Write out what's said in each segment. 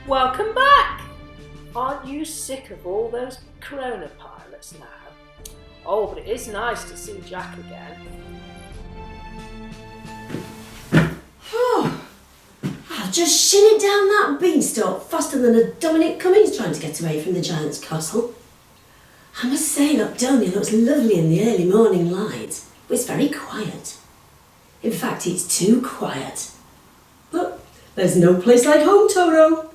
Welcome back! Aren't you sick of all those Corona pilots now? Oh, but it is nice to see Jack again. I've just shinned down that beanstalk faster than a Dominic Cummings trying to get away from the giant's castle. I must say, Lockdonia looks lovely in the early morning light, but it's very quiet. In fact, it's too quiet. But there's no place like home, Toro.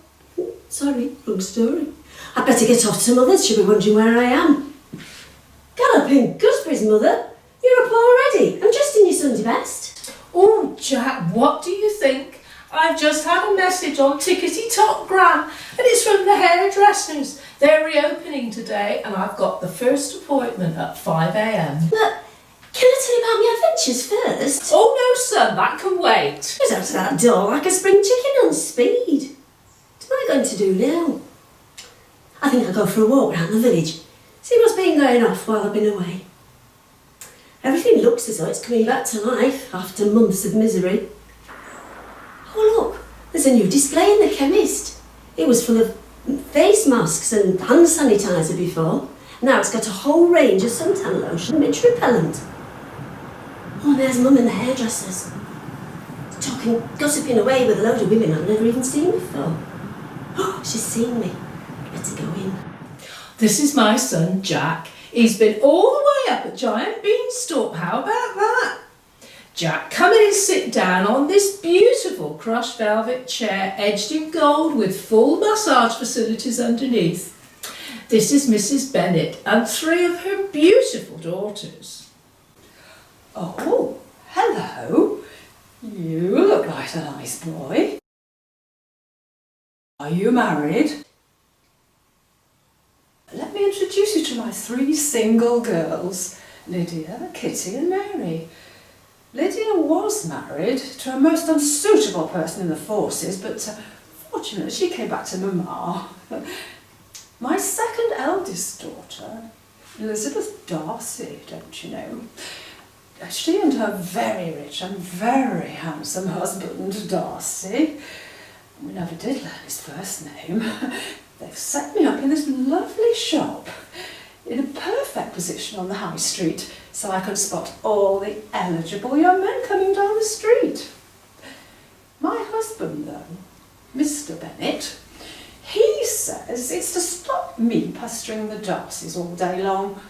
Sorry, wrong story. I'd better get off to Mother's, she'll be wondering where I am. Galloping gooseberries, Mother. You're up already. I'm just in your Sunday best. Oh, Jack, what do you think? I've just had a message on Tickety Top Gram, and it's from the hairdressers. They're reopening today, and I've got the first appointment at 5 a.m. But can I tell you about my adventures first? Oh no, son, that can wait. I was out of that door like a spring chicken on speed. What am I going to do now? I think I'll go for a walk around the village, see what's been going off while I've been away. Everything looks as though it's coming back to life after months of misery. Oh look, there's a new display in the chemist. It was full of face masks and hand sanitizer before. Now it's got a whole range of suntan lotion and itch repellent. Oh, there's Mum and the hairdressers. Talking, gossiping away with a load of women I've never even seen before. Oh, she's seen me. Better go in. This is my son, Jack. He's been all the way up a giant beanstalk. How about that? Jack, come in and sit down on this beautiful crushed velvet chair edged in gold with full massage facilities underneath. This is Mrs. Bennett and 3 of her beautiful daughters. Oh, hello. You look like a nice boy. Are you married? Let me introduce you to my 3 single girls, Lydia, Kitty and Mary. Lydia was married to a most unsuitable person in the forces, but fortunately she came back to Mama. My second eldest daughter, Elizabeth Darcy, don't you know? She and her very rich and very handsome husband, Darcy, we never did learn his first name. They've set me up in this lovely shop in a perfect position on the high street so I can spot all the eligible young men coming down the street. My husband, though, Mr. Bennett, he says it's to stop me pestering the Darcys all day long,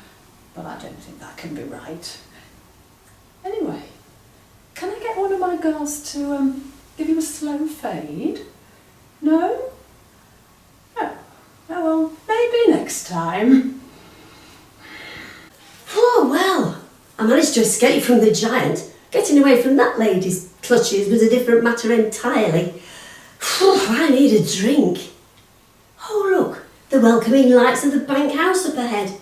but I don't think that can be right. Anyway, can I get one of my girls to give you a slow fade? No? Oh, well, maybe next time. Oh, well, I managed to escape from the giant. Getting away from that lady's clutches was a different matter entirely. I need a drink. Oh, look, the welcoming lights of the bank house up ahead.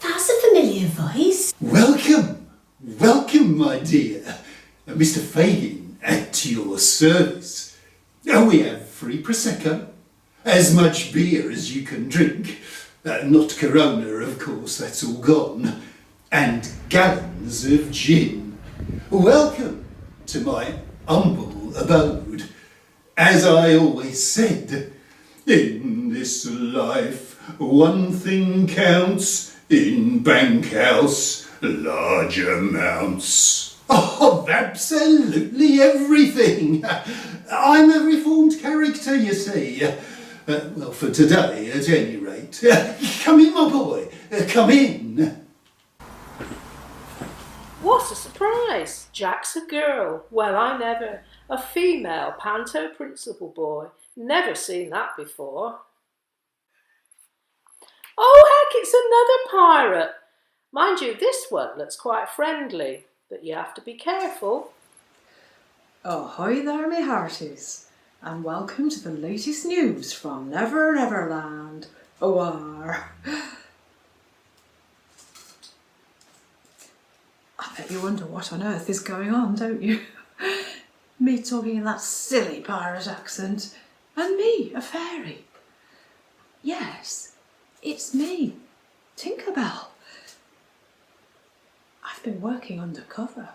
That's a familiar voice. Welcome, welcome, my dear. Mr. Fagin, at your service. We have free Prosecco, as much beer as you can drink. Not Corona, of course, that's all gone. And gallons of gin. Welcome to my humble abode. As I always said, in this life, one thing counts, in bank house, large amounts. Oh, absolutely everything. I'm a reformed character, you see. Well, for today, at any rate. Come in, my boy. Come in. What a surprise! Jack's a girl. Well, I never. A female panto principal boy. Never seen that before. Oh, heck, it's another pirate. Mind you, this one looks quite friendly, but you have to be careful. Oh, hi there, me hearties, and welcome to the latest news from Never Never Land. Oh, I bet you wonder what on earth is going on, don't you? Me talking in that silly pirate accent, and me, a fairy. Yes, it's me, Tinkerbell. I've been working undercover,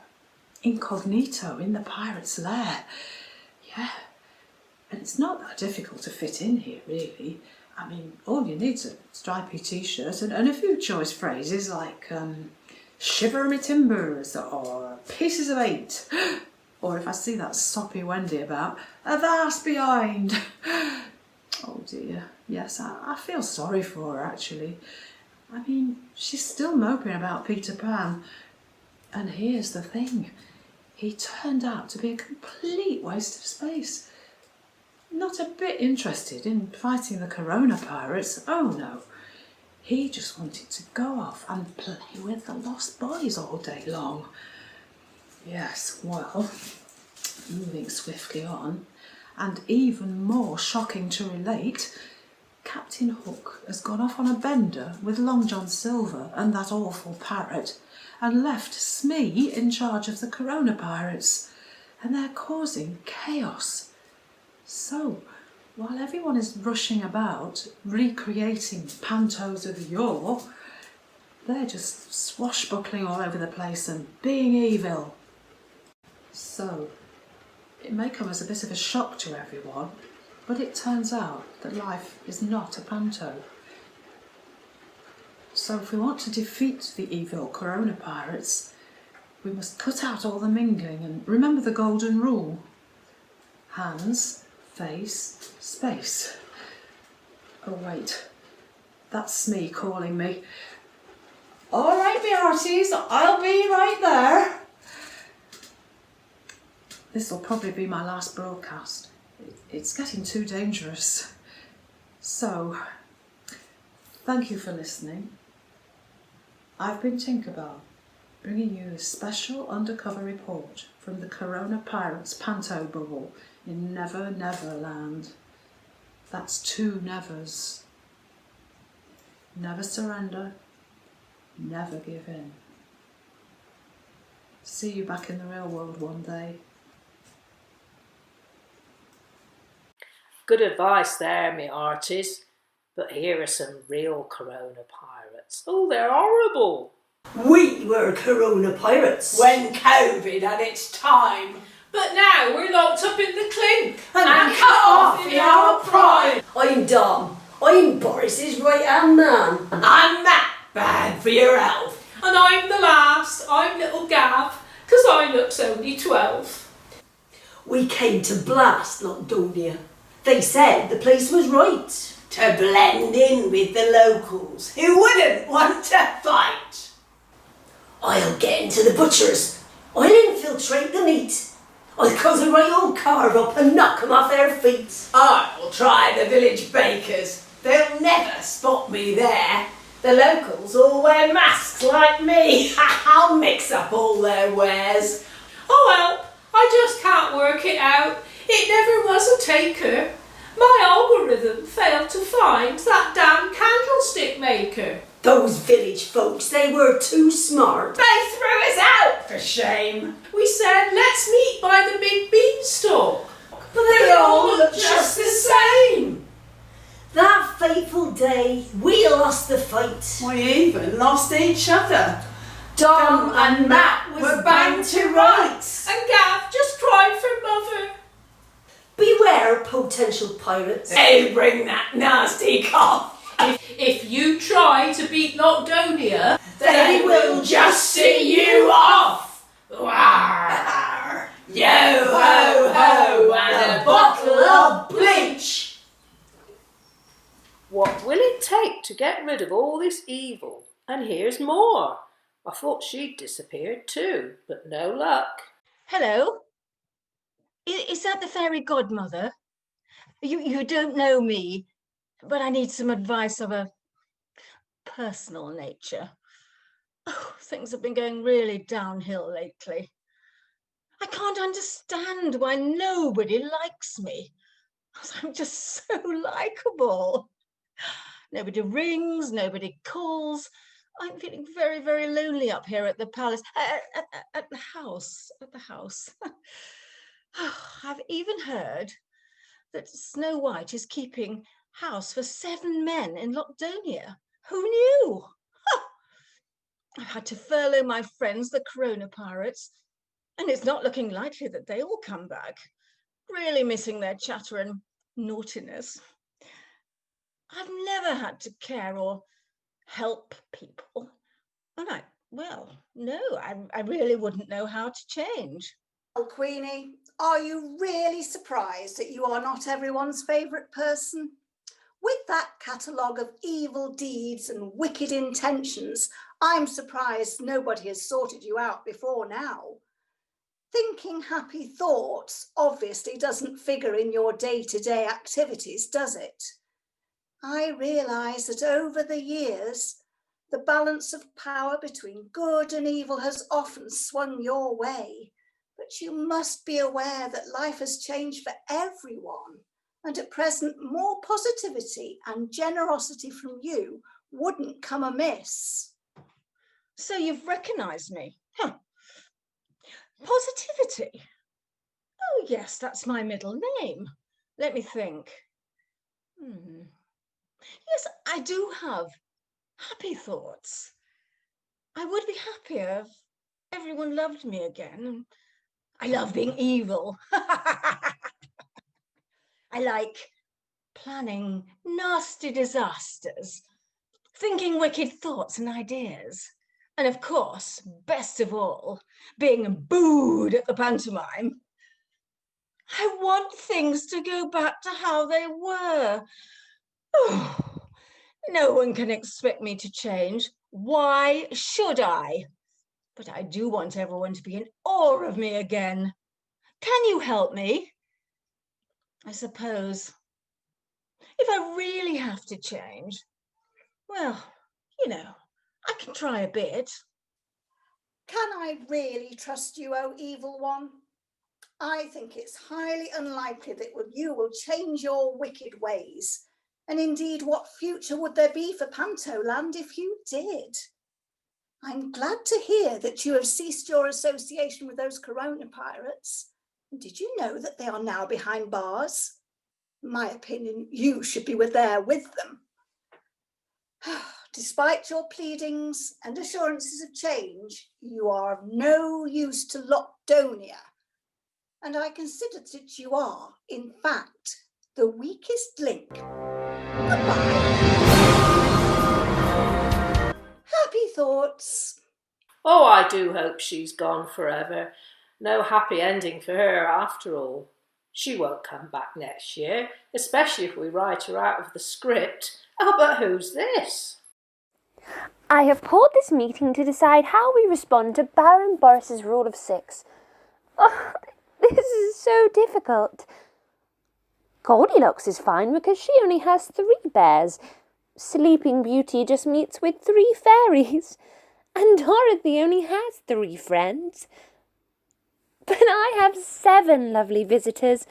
incognito in the pirate's lair. Yeah, And it's not that difficult to fit in here, really. I mean, all you need's a stripy t-shirt and a few choice phrases like shiver me timbers or pieces of eight. Or if I see that soppy Wendy about, avast behind. Oh dear, yes, I feel sorry for her actually. I mean, she's still moping about Peter Pan. And here's the thing, he turned out to be a complete waste of space. Not a bit interested in fighting the Corona pirates, oh no. He just wanted to go off and play with the Lost Boys all day long. Yes, well, moving swiftly on, and even more shocking to relate, Captain Hook has gone off on a bender with Long John Silver and that awful parrot, and left Smee in charge of the Corona pirates, and they're causing chaos. So, while everyone is rushing about, recreating pantos of yore, they're just swashbuckling all over the place and being evil. So, it may come as a bit of a shock to everyone, but it turns out that life is not a panto. So if we want to defeat the evil Corona pirates, we must cut out all the mingling and remember the golden rule. Hands, face, space. Oh wait, that's me calling me. All right, me hearties, I'll be right there. This will probably be my last broadcast. It's getting too dangerous. So, thank you for listening. I've been Tinkerbell, bringing you a special undercover report from the Corona Pirates Panto bubble in Never Never Land. That's 2 nevers. Never surrender, never give in. See you back in the real world one day. Good advice there, me hearties. But here are some real Corona pirates. Oh, they're horrible. We were Corona pirates. When COVID had its time. But now we're locked up in the clink and cut off in our prime. I'm Dom. I'm Boris's right-hand man. I'm Matt, bad for your health. And I'm the last, I'm little Gav, 'cause I looks only 12. We came to blast Lockdonia. They said the place was right. To blend in with the locals who wouldn't want to fight. I'll get into the butchers. I'll infiltrate the meat. I'll cut a right old carve up and knock 'em off their feet. I'll try the village bakers. They'll never spot me there. The locals all wear masks like me. I'll mix up all their wares. Oh well, I just can't work it out. It never was a taker. My algorithm failed to find that damn candlestick maker. Those village folks, they were too smart. They threw us out for shame. We said, let's meet by the big beanstalk. But they all look just the same. That fateful day, we lost the fight. We even lost each other. Dom and Matt were banged to rights. And Gav just cried for mother. Beware, potential pirates. Hey, bring that nasty cough. If you try to beat Lockdonia, they will just see you off. Warr. Yo ho ho and a bottle of bleach. What will it take to get rid of all this evil? And here's more. I thought she'd disappeared too, but no luck. Hello? Is that the fairy godmother? You don't know me, but I need some advice of a personal nature. Oh, things have been going really downhill lately. I can't understand why nobody likes me. I'm just so likable. Nobody rings, nobody calls. I'm feeling very, very lonely up here at the palace, at the house. I've even heard that Snow White is keeping house for 7 men in Lockdonia. Who knew? I've had to furlough my friends, the Corona pirates, and it's not looking likely that they will come back. really missing their chatter and naughtiness. I've never had to care or help people. And I really wouldn't know how to change. Well, Queenie, are you really surprised that you are not everyone's favourite person? With that catalogue of evil deeds and wicked intentions, I'm surprised nobody has sorted you out before now. Thinking happy thoughts obviously doesn't figure in your day-to-day activities, does it? I realise that over the years, the balance of power between good and evil has often swung your way, but you must be aware that life has changed for everyone, and at present more positivity and generosity from you wouldn't come amiss. So you've recognised me? Huh. Positivity? Oh yes, that's my middle name. Let me think. Yes, I do have happy thoughts. I would be happier if everyone loved me again. I love being evil. I like planning nasty disasters, thinking wicked thoughts and ideas. And of course, best of all, being booed at the pantomime. I want things to go back to how they were. Oh, no one can expect me to change. Why should I? But I do want everyone to be in awe of me again. Can you help me? I suppose. If I really have to change, well, I can try a bit. Can I really trust you, O evil one? I think it's highly unlikely that you will change your wicked ways. And indeed, what future would there be for Pantoland if you did? I'm glad to hear that you have ceased your association with those Corona pirates. Did you know that they are now behind bars? In my opinion, you should be there with them. Despite your pleadings and assurances of change, you are of no use to Lockdonia. And I consider that you are, in fact, the weakest link. Goodbye. Happy thoughts. Oh, I do hope she's gone forever. No happy ending for her after all. She won't come back next year, especially if we write her out of the script. Oh, but who's this? I have called this meeting to decide how we respond to Baron Boris's rule of 6. Oh, this is so difficult. Goldilocks is fine because she only has 3 bears. Sleeping Beauty just meets with 3 fairies. And Dorothy only has 3 friends. But I have 7 lovely visitors.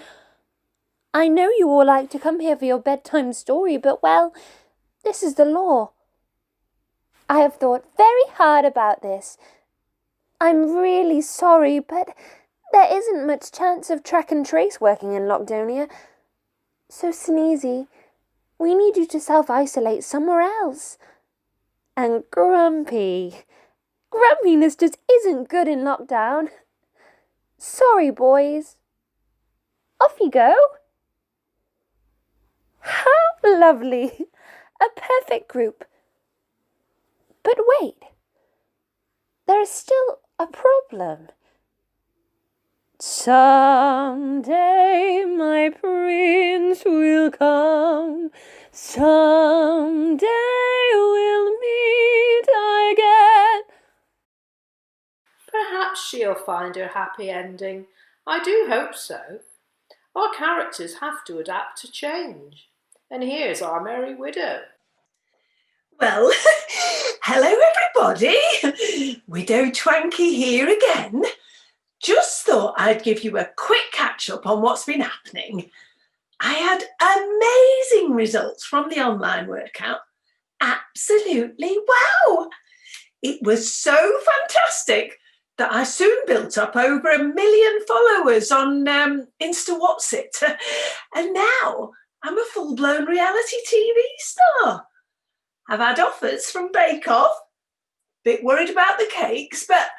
I know you all like to come here for your bedtime story, but well, this is the law. I have thought very hard about this. I'm really sorry, but there isn't much chance of track and trace working in Lockdonia. So, Sneezy, we need you to self-isolate somewhere else. And Grumpy. Grumpiness just isn't good in lockdown. Sorry, boys. Off you go. How lovely. A perfect group. But wait. There is still a problem. Someday my prince will come. Someday we'll meet again. Perhaps she'll find her happy ending. I do hope so. Our characters have to adapt to change. And here's our merry widow. Well, hello everybody. Widow Twanky here again. Just thought I'd give you a quick catch-up on what's been happening. I had amazing results from the online workout. Absolutely wow! It was so fantastic that I soon built up over 1 million followers on Insta-What's-It. And now I'm a full-blown reality TV star. I've had offers from Bake Off. Bit worried about the cakes, but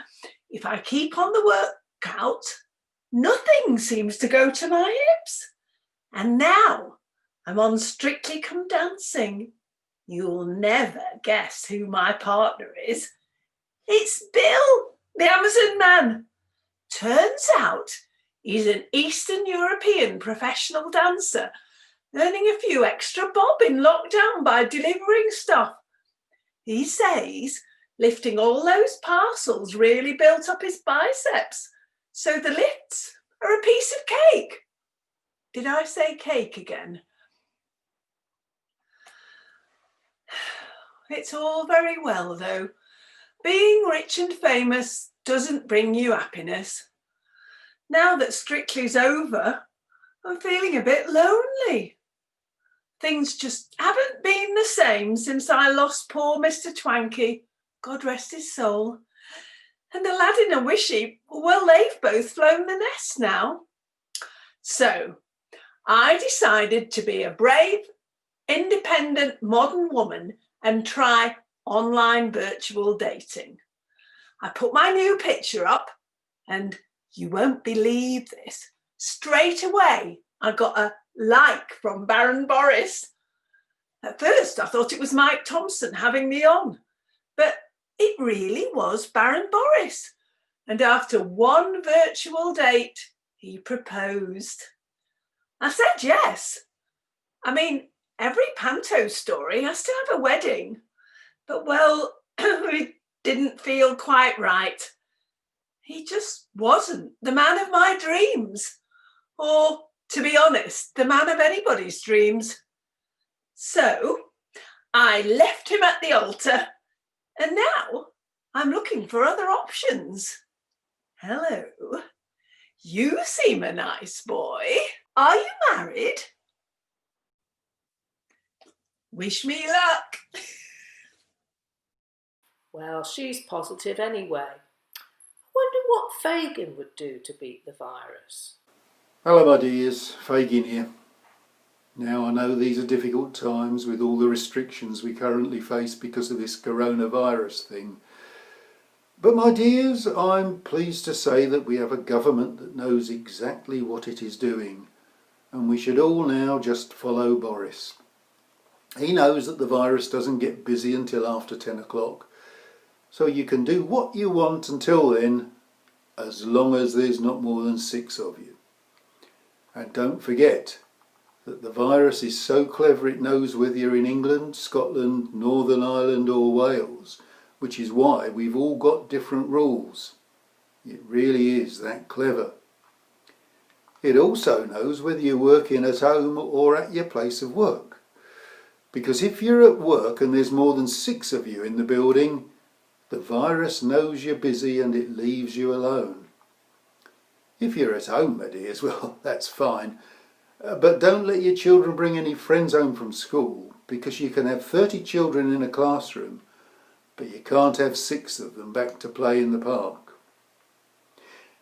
if I keep on the workout, Nothing seems to go to my hips. And now I'm on Strictly Come Dancing. You'll never guess who my partner is. It's Bill, the Amazon man. Turns out he's an Eastern European professional dancer, earning a few extra bob in lockdown by delivering stuff. He says lifting all those parcels really built up his biceps, so the lifts are a piece of cake. Did I say cake again? It's all very well, though. Being rich and famous doesn't bring you happiness. Now that Strictly's over, I'm feeling a bit lonely. Things just haven't been the same since I lost poor Mr. Twanky, God rest his soul. And Aladdin and Wishy, well, they've both flown the nest now. So I decided to be a brave, independent, modern woman and try online virtual dating. I put my new picture up and you won't believe this. Straight away, I got a like from Baron Boris. At first, I thought it was Mike Thompson having me on, but it really was Baron Boris. And after one virtual date, he proposed. I said yes. I mean, every panto story has to have a wedding. But, well, it didn't feel quite right. He just wasn't the man of my dreams. Or, to be honest, the man of anybody's dreams. So, I left him at the altar, and now I'm looking for other options. Hello. You seem a nice boy. Are you married? Wish me luck. Well, she's positive anyway. I wonder what Fagin would do to beat the virus. Hello my dears, Fagin here. Now I know these are difficult times with all the restrictions we currently face because of this coronavirus thing. But my dears, I'm pleased to say that we have a government that knows exactly what it is doing, and we should all now just follow Boris. He knows that the virus doesn't get busy until after 10 o'clock, so you can do what you want until then, as long as there's not more than 6 of you. And don't forget that the virus is so clever it knows whether you're in England, Scotland, Northern Ireland or Wales, which is why we've all got different rules. It really is that clever. It also knows whether you're working at home or at your place of work. Because if you're at work and there's more than 6 of you in the building, the virus knows you're busy and it leaves you alone. If you're at home, my dears, well, that's fine. But don't let your children bring any friends home from school, because you can have 30 children in a classroom, but you can't have 6 of them back to play in the park.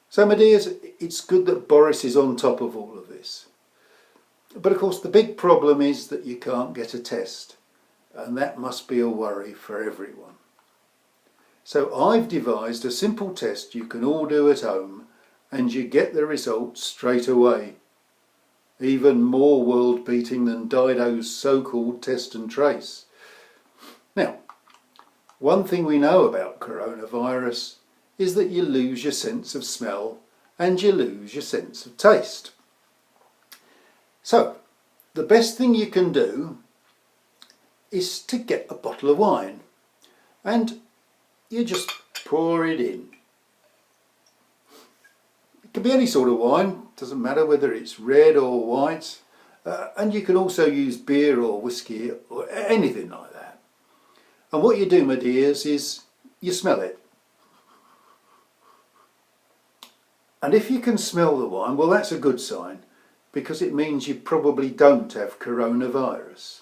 So, my dears, it's good that Boris is on top of all of this. But of course the big problem is that you can't get a test, and that must be a worry for everyone. So I've devised a simple test you can all do at home, and you get the results straight away. Even more world-beating than Dido's so-called test and trace. Now, one thing we know about coronavirus is that you lose your sense of smell and you lose your sense of taste. So, the best thing you can do is to get a bottle of wine and you just pour it in. It can be any sort of wine, doesn't matter whether it's red or white, and you can also use beer or whiskey or anything like that. And what you do, my dears, is you smell it. And if you can smell the wine, well, that's a good sign, because it means you probably don't have coronavirus.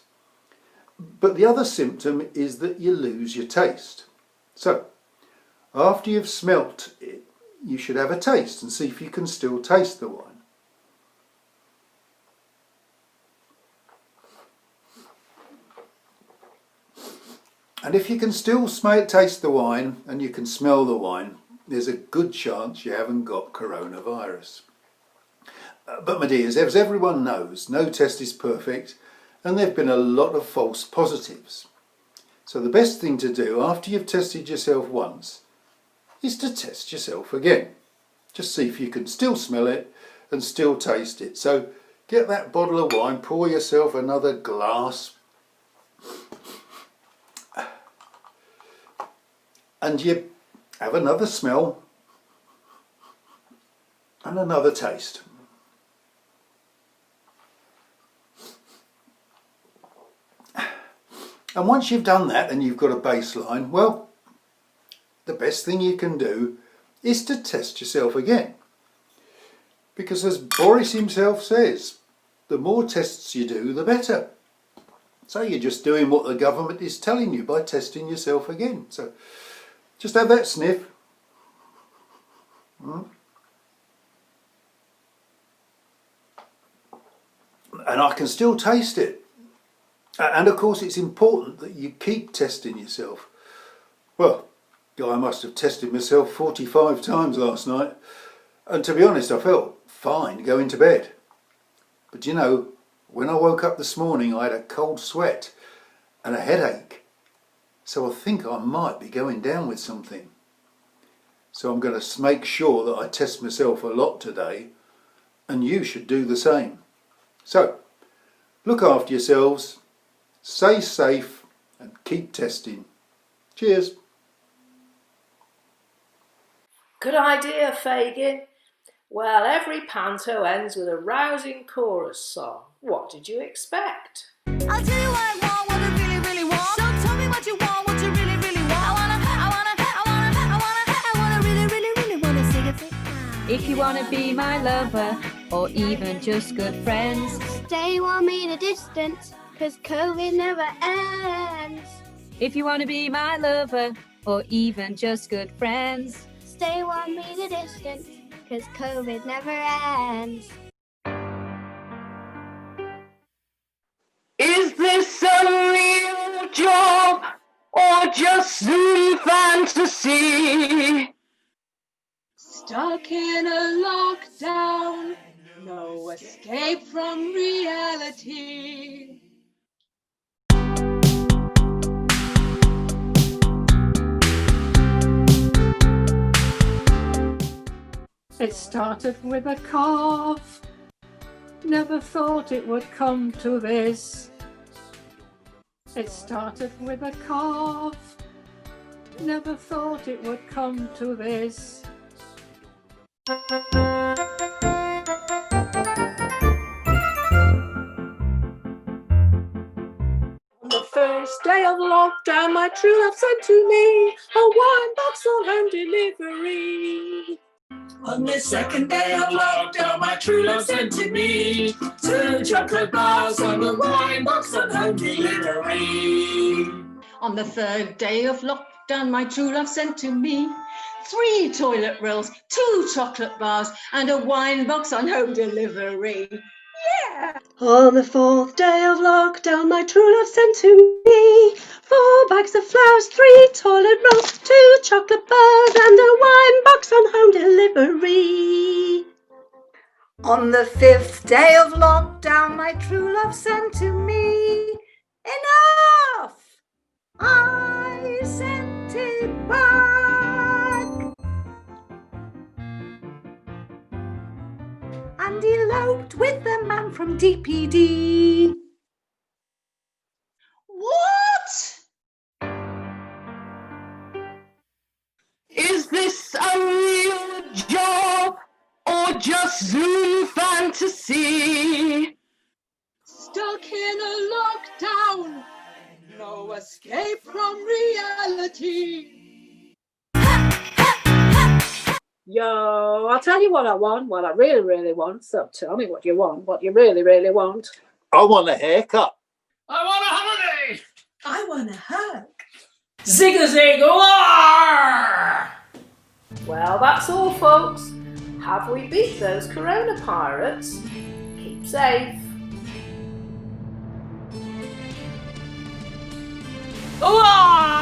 But the other symptom is that you lose your taste. So, after you've smelt it, you should have a taste and see if you can still taste the wine. And if you can still taste the wine and you can smell the wine, there's a good chance you haven't got coronavirus. But my dears, as everyone knows, no test is perfect and there have been a lot of false positives. So the best thing to do after you've tested yourself once is to test yourself again. Just see if you can still smell it and still taste it. So get that bottle of wine, pour yourself another glass, and you have another smell and another taste. And once you've done that and you've got a baseline, well, the best thing you can do is to test yourself again. Because as Boris himself says, the more tests you do, the better. So you're just doing what the government is telling you by testing yourself again. So just have that sniff. And I can still taste it. And of course it's important that you keep testing yourself. Well, I must have tested myself 45 times last night. And to be honest, I felt fine going to bed. But you know, when I woke up this morning, I had a cold sweat and a headache. So I think I might be going down with something. So I'm going to make sure that I test myself a lot today, and you should do the same. So, look after yourselves, stay safe, and keep testing. Cheers. Good idea, Fagin. Well, every panto ends with a rousing chorus song. What did you expect? I'll tell you what I want, what I really, really want. So tell me what you want, what you really, really want. I wanna really, really, really wanna sing it. If you wanna be my lover, or even just good friends, Stay 1 meter distance, cause COVID never ends. if you wanna be my lover, or even just good friends, Stay 1 meter distance, cause COVID never ends. Is this a real job or just Zoom fantasy? Stuck in a lockdown, no escape from reality. It started with a cough. Never thought it would come to this. It started with a cough. Never thought it would come to this. On the first day of lockdown, my true love sent to me a wine box on home delivery. On the second day of lockdown, my true love sent to me 2 chocolate bars and a wine box on home delivery. On the third day of lockdown, my true love sent to me 3 toilet rolls, 2 chocolate bars, and a wine box on home delivery. Yeah! On the 4th day of lockdown, my true love sent to me 4 bags of flowers, 3 toilet rolls, 2 chocolate bars, and a wine box on home delivery. On the 5th day of lockdown, my true love sent to me enough. I sent it back and eloped with the man from DPD. What? Is this a real job or just Zoom fantasy? Stuck in a lockdown, no escape from reality. Yo, I'll tell you what I want, what I really, really want. So tell me what you want, what you really, really want. I want a haircut. I want a holiday. I want a hug. Zig-a-zig, roar! Well, that's all, folks. Have we beat those corona pirates? Keep safe. Roar!